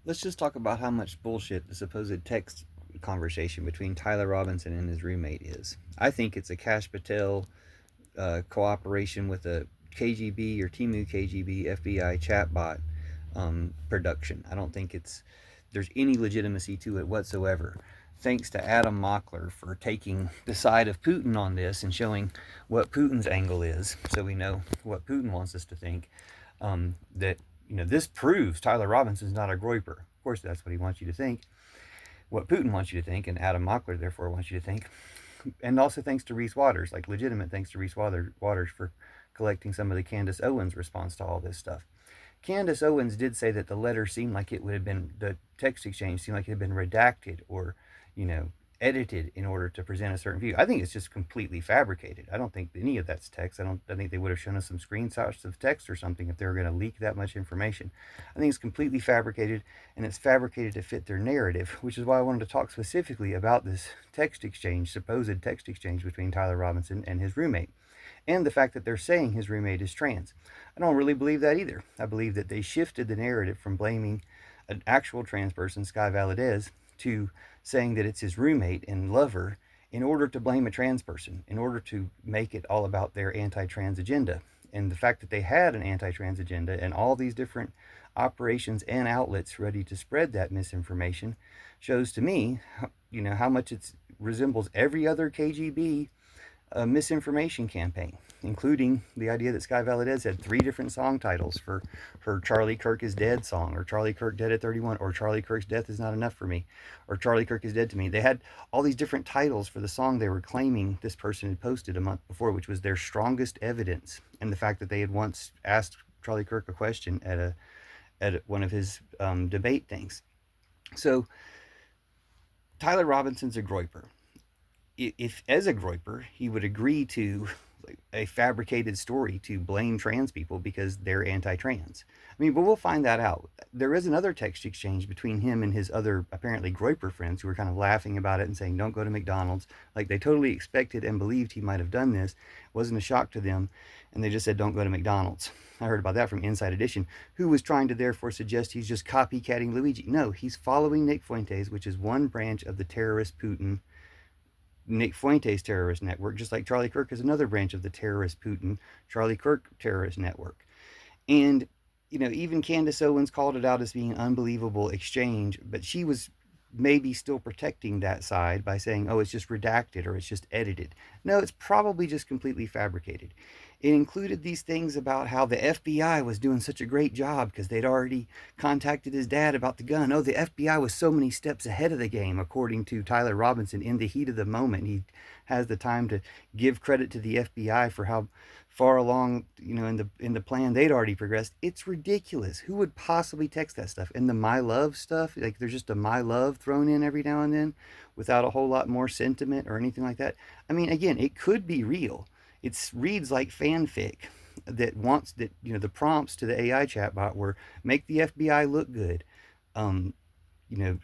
Let's just talk about how much bullshit the supposed text conversation between Tyler Robinson and his roommate is. I think it's a Cash Patel cooperation with a KGB or Timu KGB FBI chatbot production. I don't think there's any legitimacy to it whatsoever. Thanks to Adam Mockler for taking the side of Putin on this and showing what Putin's angle is, so we know what Putin wants us to think. That this proves Tyler Robinson's not a groyper. Of course, that's what he wants you to think. What Putin wants you to think, and Adam Mockler therefore wants you to think. And also thanks to Reese Waters, like legitimate thanks to Reese Waters for collecting some of the Candace Owens response to all this stuff. Candace Owens did say that the letter seemed like it would have been, the text exchange seemed like it had been redacted or, you know, edited in order to present a certain view. I think it's just completely fabricated. I don't think any of that's text. I think they would have shown us some screenshots of text or something if they were going to leak that much information. I think it's completely fabricated, and it's fabricated to fit their narrative, which is why I wanted to talk specifically about this text exchange, supposed text exchange between Tyler Robinson and his roommate, and the fact that they're saying his roommate is trans. I don't really believe that either. I believe that they shifted the narrative from blaming an actual trans person, Sky Valadez, to saying that it's his roommate and lover in order to blame a trans person, in order to make it all about their anti-trans agenda. And the fact that they had an anti-trans agenda and all these different operations and outlets ready to spread that misinformation shows to me, how much it resembles every other KGB misinformation campaign, including the idea that Sky Valadez had 3 different song titles for her Charlie Kirk is Dead song, or Charlie Kirk Dead at 31, or Charlie Kirk's Death is Not Enough for Me, or Charlie Kirk is Dead to Me. They had all these different titles for the song they were claiming this person had posted a month before, which was their strongest evidence, and the fact that they had once asked Charlie Kirk a question at one of his debate things. So Tyler Robinson's a groyper. If as a groyper he would agree to a fabricated story to blame trans people because they're anti-trans. I mean, but we'll find that out. There is another text exchange between him and his other apparently groyper friends who were kind of laughing about it and saying, don't go to McDonald's. Like they totally expected and believed he might have done this. It wasn't a shock to them. And they just said, don't go to McDonald's. I heard about that from Inside Edition, who was trying to therefore suggest he's just copycatting Luigi. No, he's following Nick Fuentes, which is one branch of the terrorist Putin Nick Fuentes terrorist network, just like Charlie Kirk is another branch of the terrorist Putin, Charlie Kirk terrorist network. And, even Candace Owens called it out as being an unbelievable exchange, but she was maybe still protecting that side by saying, oh, it's just redacted or it's just edited. No, it's probably just completely fabricated. It included these things about how the FBI was doing such a great job because they'd already contacted his dad about the gun. Oh, the FBI was so many steps ahead of the game, according to Tyler Robinson. In the heat of the moment, he has the time to give credit to the FBI for how far along, in the plan they'd already progressed. It's ridiculous. Who would possibly text that stuff? And the my love stuff, like there's just a my love thrown in every now and then without a whole lot more sentiment or anything like that. I mean, again, it could be real. It reads like fanfic that wants that, the prompts to the AI chatbot were make the FBI look good, um, you know,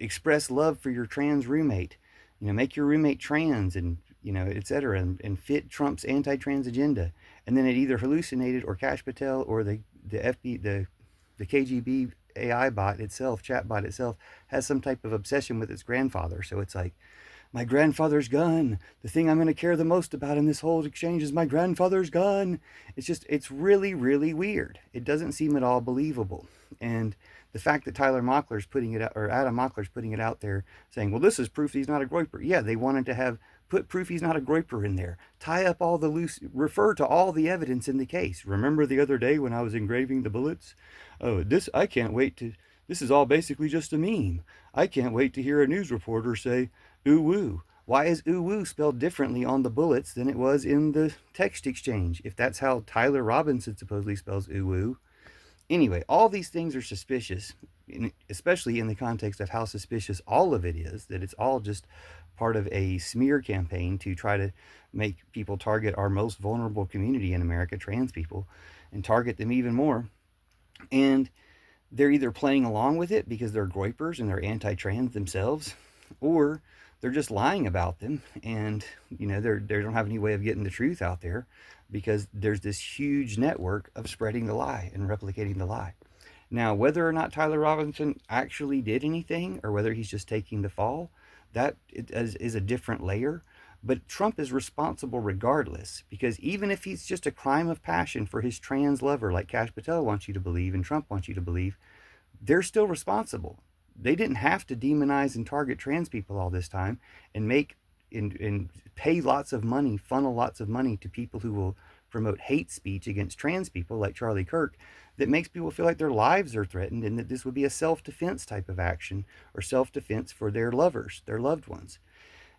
express love for your trans roommate, make your roommate trans, and etc., and fit Trump's anti-trans agenda. And then it either hallucinated or Cash Patel or the KGB AI bot itself, chatbot itself, has some type of obsession with its grandfather. So it's like, my grandfather's gun. The thing I'm going to care the most about in this whole exchange is my grandfather's gun. It's really, really weird. It doesn't seem at all believable. And the fact that Tyler Mockler's putting it out, or Adam Mockler's putting it out there saying, well, this is proof he's not a groyper. Yeah, they wanted to put proof he's not a groyper in there. Tie up all the loose, refer to all the evidence in the case. Remember the other day when I was engraving the bullets? Oh, I can't wait to, this is all basically just a meme. I can't wait to hear a news reporter say, ooh woo. Why is ooh woo spelled differently on the bullets than it was in the text exchange, if that's how Tyler Robinson supposedly spells ooh woo? Anyway, all these things are suspicious, especially in the context of how suspicious all of it is, that it's all just part of a smear campaign to try to make people target our most vulnerable community in America, trans people, and target them even more. And they're either playing along with it because they're groypers and they're anti-trans themselves, or they're just lying about them, and they don't have any way of getting the truth out there because there's this huge network of spreading the lie and replicating the lie. Now, whether or not Tyler Robinson actually did anything or whether he's just taking the fall, that is a different layer. But Trump is responsible regardless, because even if he's just a crime of passion for his trans lover, like Kash Patel wants you to believe and Trump wants you to believe, they're still responsible. They didn't have to demonize and target trans people all this time and and pay lots of money, funnel lots of money to people who will promote hate speech against trans people like Charlie Kirk, that makes people feel like their lives are threatened and that this would be a self-defense type of action or self-defense for their lovers, their loved ones.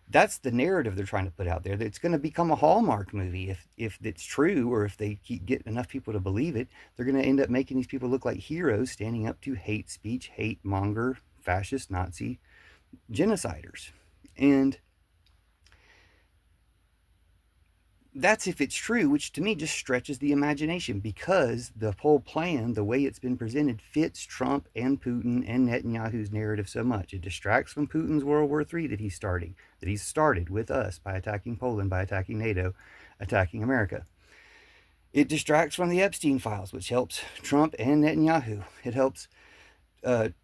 That's the narrative they're trying to put out there. That it's going to become a Hallmark movie if it's true, or if they get enough people to believe it. They're going to end up making these people look like heroes, standing up to hate speech, hate monger, fascist, Nazi genociders. And that's if it's true, which to me just stretches the imagination, because the whole plan, the way it's been presented, fits Trump and Putin and Netanyahu's narrative so much. It distracts from Putin's World War III that he's started with us by attacking Poland, by attacking NATO, attacking America. It distracts from the Epstein files, which helps Trump and Netanyahu. It helps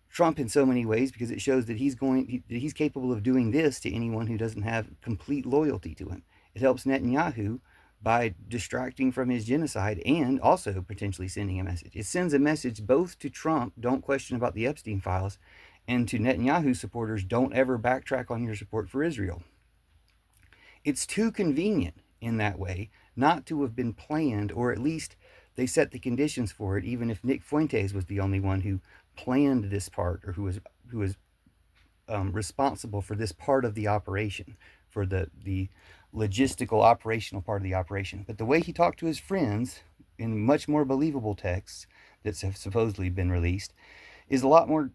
Trump in so many ways, because it shows that he's capable of doing this to anyone who doesn't have complete loyalty to him. It helps Netanyahu by distracting from his genocide and also potentially sending a message. It sends a message both to Trump, don't question about the Epstein files, and to Netanyahu supporters, don't ever backtrack on your support for Israel. It's too convenient in that way not to have been planned, or at least they set the conditions for it, even if Nick Fuentes was the only one who planned this part, or who was responsible for this part of the operation, for the logistical operational part of the operation. But the way he talked to his friends in much more believable texts that have supposedly been released is a lot more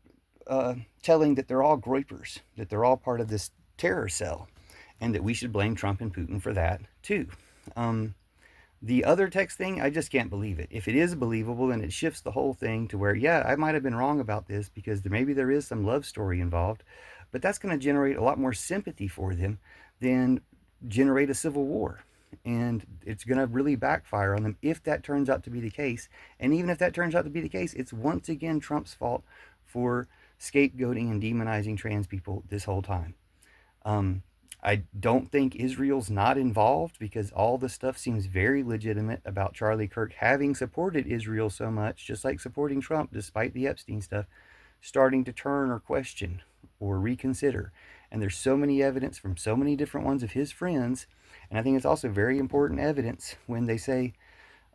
telling that they're all groypers, that they're all part of this terror cell, and that we should blame Trump and Putin for that too. The other text thing, I just can't believe it. If it is believable, then it shifts the whole thing to where, yeah, I might have been wrong about this, because maybe there is some love story involved, but that's going to generate a lot more sympathy for them than generate a civil war. And it's going to really backfire on them if that turns out to be the case. And even if that turns out to be the case, it's once again Trump's fault for scapegoating and demonizing trans people this whole time. I don't think Israel's not involved, because all the stuff seems very legitimate about Charlie Kirk having supported Israel so much, just like supporting Trump despite the Epstein stuff, starting to turn or question or reconsider. And there's so many evidence from so many different ones of his friends. And I think it's also very important evidence when they say,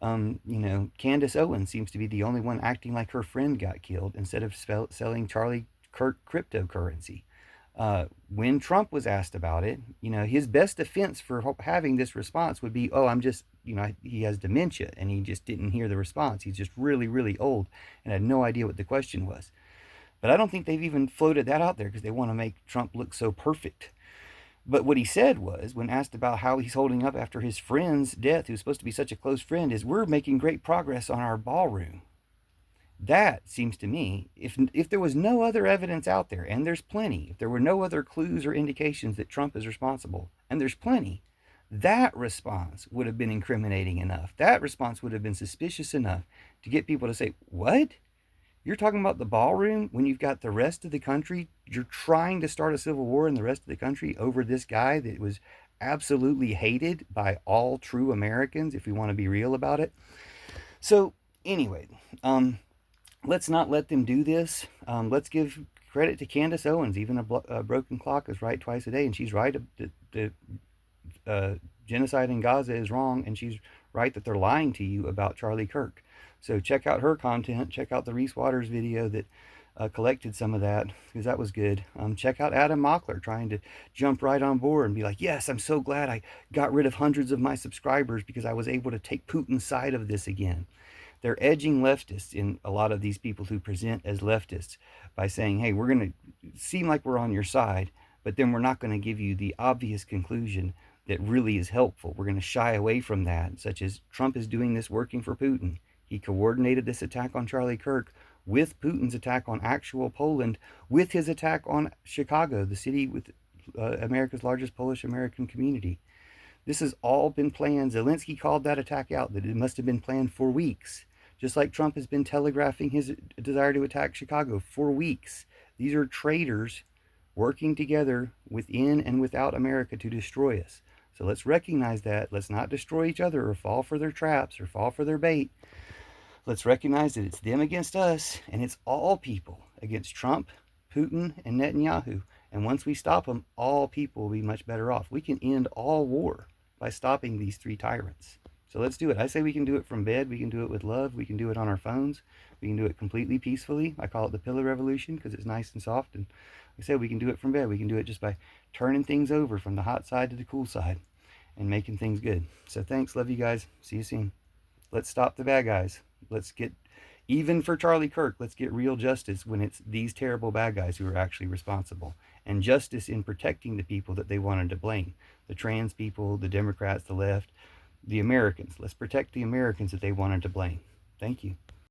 Candace Owens seems to be the only one acting like her friend got killed instead of selling Charlie Kirk cryptocurrency. When Trump was asked about it, his best defense for having this response would be, oh, I'm just, he has dementia and he just didn't hear the response. He's just really, really old and had no idea what the question was. But I don't think they've even floated that out there because they want to make Trump look so perfect. But what he said was, when asked about how he's holding up after his friend's death, who's supposed to be such a close friend, is, we're making great progress on our ballroom. That seems to me, if there was no other evidence out there, and there's plenty, if there were no other clues or indications that Trump is responsible, and there's plenty, that response would have been incriminating enough. That response would have been suspicious enough to get people to say, what? You're talking about the ballroom when you've got the rest of the country, you're trying to start a civil war in the rest of the country over this guy that was absolutely hated by all true Americans, if we want to be real about it. So anyway, let's not let them do this. Let's give credit to Candace Owens. Even a broken clock is right twice a day, and she's right. The genocide in Gaza is wrong, and she's right that they're lying to you about Charlie Kirk. So check out her content. Check out the Reese Waters video that collected some of that, because that was good. Check out Adam Mockler trying to jump right on board and be like, yes, I'm so glad I got rid of hundreds of my subscribers because I was able to take Putin's side of this again. They're edging leftists in a lot of these people who present as leftists by saying, hey, we're going to seem like we're on your side, but then we're not going to give you the obvious conclusion that really is helpful. We're going to shy away from that, such as Trump is doing this working for Putin. He coordinated this attack on Charlie Kirk with Putin's attack on actual Poland, with his attack on Chicago, the city with America's largest Polish American community. This has all been planned. Zelensky called that attack out, that it must have been planned for weeks Just like Trump has been telegraphing his desire to attack Chicago for weeks. These are traitors working together within and without America to destroy us. So let's recognize that. Let's not destroy each other or fall for their traps or fall for their bait. Let's recognize that it's them against us, and it's all people against Trump, Putin, and Netanyahu. And once we stop them, all people will be much better off. We can end all war by stopping these three tyrants. So let's do it. I say we can do it from bed. We can do it with love. We can do it on our phones. We can do it completely peacefully. I call it the pillow revolution because it's nice and soft. And like I said, we can do it from bed. We can do it just by turning things over from the hot side to the cool side and making things good. So thanks. Love you guys. See you soon. Let's stop the bad guys. Let's get even for Charlie Kirk. Let's get real justice when it's these terrible bad guys who are actually responsible, and justice in protecting the people that they wanted to blame: the trans people, the Democrats, the left, the Americans. Let's protect the Americans that they wanted to blame. Thank you.